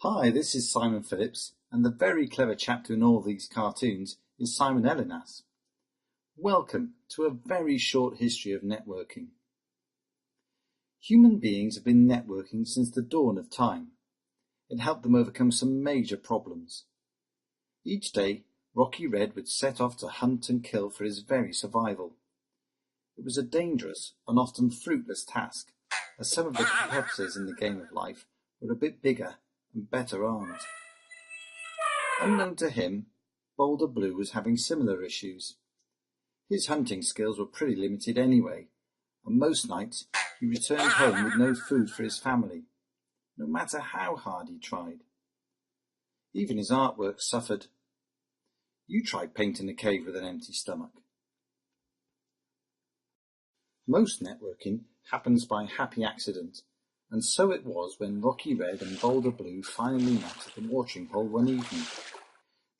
Hi, this is Simon Phillips, and the very clever chap doing all these cartoons is Simon Elinas. Welcome to a very short history of networking. Human beings have been networking since the dawn of time. It helped them overcome some major problems. Each day, Rocky Red would set off to hunt and kill for his very survival. It was a dangerous and often fruitless task, as some of the competitors in the game of life were a bit bigger and better armed. Unknown to him, Boulder Blue was having similar issues. His hunting skills were pretty limited anyway, and most nights he returned home with no food for his family, no matter how hard he tried. Even his artwork suffered. You try painting a cave with an empty stomach. Most networking happens by happy accident, and so it was when Rocky Red and Boulder Blue finally met at the watering hole one evening.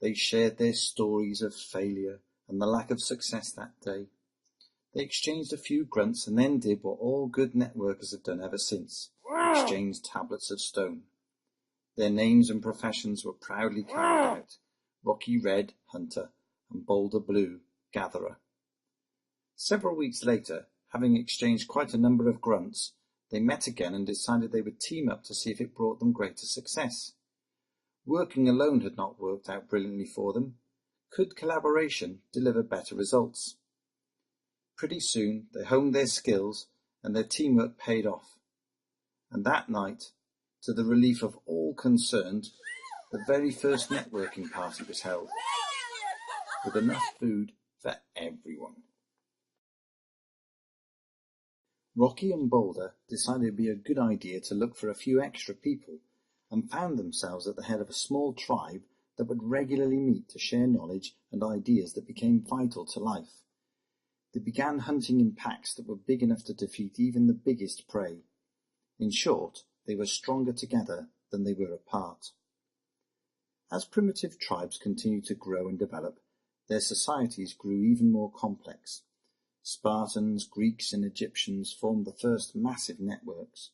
They shared their stories of failure and the lack of success that day. They exchanged a few grunts and then did what all good networkers have done ever since, exchanged tablets of stone. Their names and professions were proudly carried out: Rocky Red, Hunter, and Boulder Blue, Gatherer. Several weeks later, having exchanged quite a number of grunts, they met again and decided they would team up to see if it brought them greater success. Working alone had not worked out brilliantly for them. Could collaboration deliver better results? Pretty soon they honed their skills and their teamwork paid off. And that night, to the relief of all concerned, the very first networking party was held, with enough food for everyone. Rocky and Boulder decided it would be a good idea to look for a few extra people, and found themselves at the head of a small tribe that would regularly meet to share knowledge and ideas that became vital to life. They began hunting in packs that were big enough to defeat even the biggest prey. In short, they were stronger together than they were apart. As primitive tribes continued to grow and develop, their societies grew even more complex. Spartans, Greeks, and Egyptians formed the first massive networks.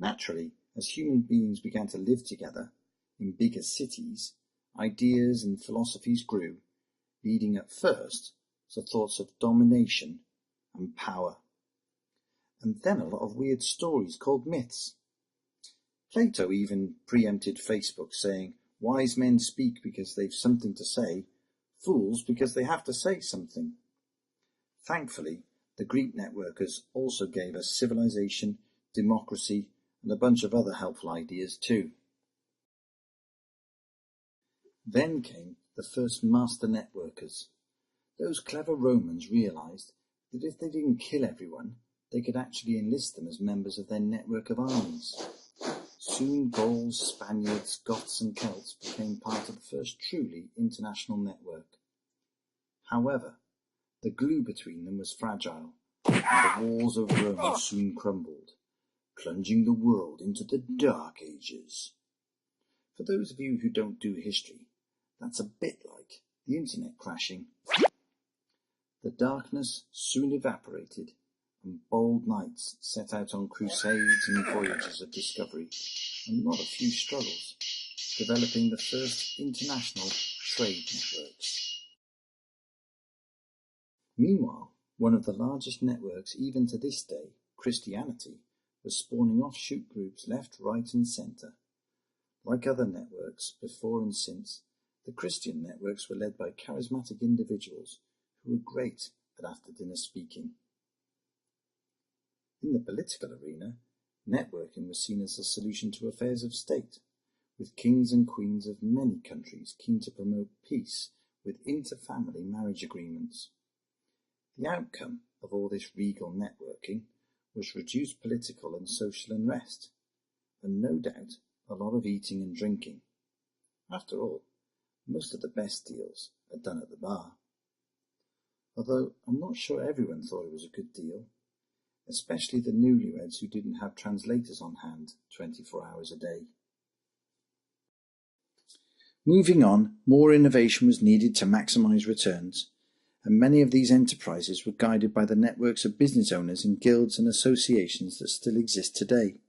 Naturally, as human beings began to live together in bigger cities, ideas and philosophies grew, leading at first to thoughts of domination and power. And then a lot of weird stories called myths. Plato even preempted Facebook, saying, "Wise men speak because they've something to say, fools because they have to say something." Thankfully, the Greek networkers also gave us civilization, democracy, and a bunch of other helpful ideas too. Then came the first master networkers. Those clever Romans realized that if they didn't kill everyone, they could actually enlist them as members of their network of armies. Soon Gauls, Spaniards, Goths and Celts became part of the first truly international network. However, the glue between them was fragile, and the walls of Rome soon crumbled, plunging the world into the Dark Ages. For those of you who don't do history, that's a bit like the internet crashing. The darkness soon evaporated, and bold knights set out on crusades and voyages of discovery, and not a few struggles, developing the first international trade networks. Meanwhile, one of the largest networks even to this day, Christianity, was spawning offshoot groups left, right and centre. Like other networks before and since, the Christian networks were led by charismatic individuals who were great at after-dinner speaking. In the political arena, networking was seen as a solution to affairs of state, with kings and queens of many countries keen to promote peace with inter-family marriage agreements. The outcome of all this regal networking was reduced political and social unrest, and no doubt a lot of eating and drinking. After all, most of the best deals are done at the bar. Although I'm not sure everyone thought it was a good deal, especially the newlyweds who didn't have translators on hand 24 hours a day. Moving on, more innovation was needed to maximize returns, and many of these enterprises were guided by the networks of business owners in guilds and associations that still exist today.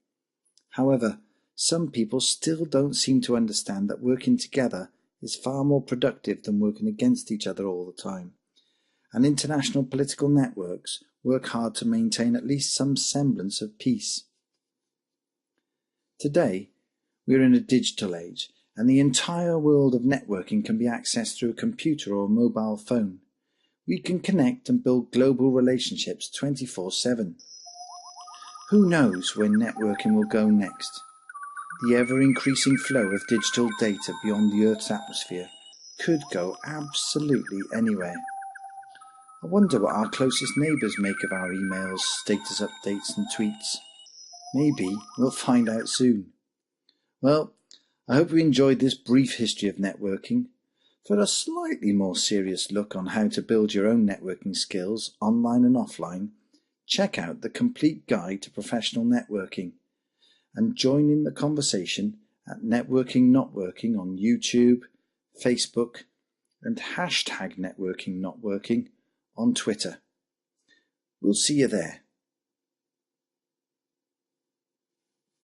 However, some people still don't seem to understand that working together is far more productive than working against each other all the time. And international political networks work hard to maintain at least some semblance of peace. Today, we are in a digital age, and the entire world of networking can be accessed through a computer or a mobile phone. We can connect and build global relationships 24/7. Who knows where networking will go next? The ever-increasing flow of digital data beyond the Earth's atmosphere could go absolutely anywhere. I wonder what our closest neighbours make of our emails, status updates and tweets. Maybe we'll find out soon. Well, I hope you enjoyed this brief history of networking. For a slightly more serious look on how to build your own networking skills, online and offline, check out the Complete Guide to Professional Networking and join in the conversation at Networking Not Working on YouTube, Facebook, and #NetworkingNotWorking on Twitter. We'll see you there.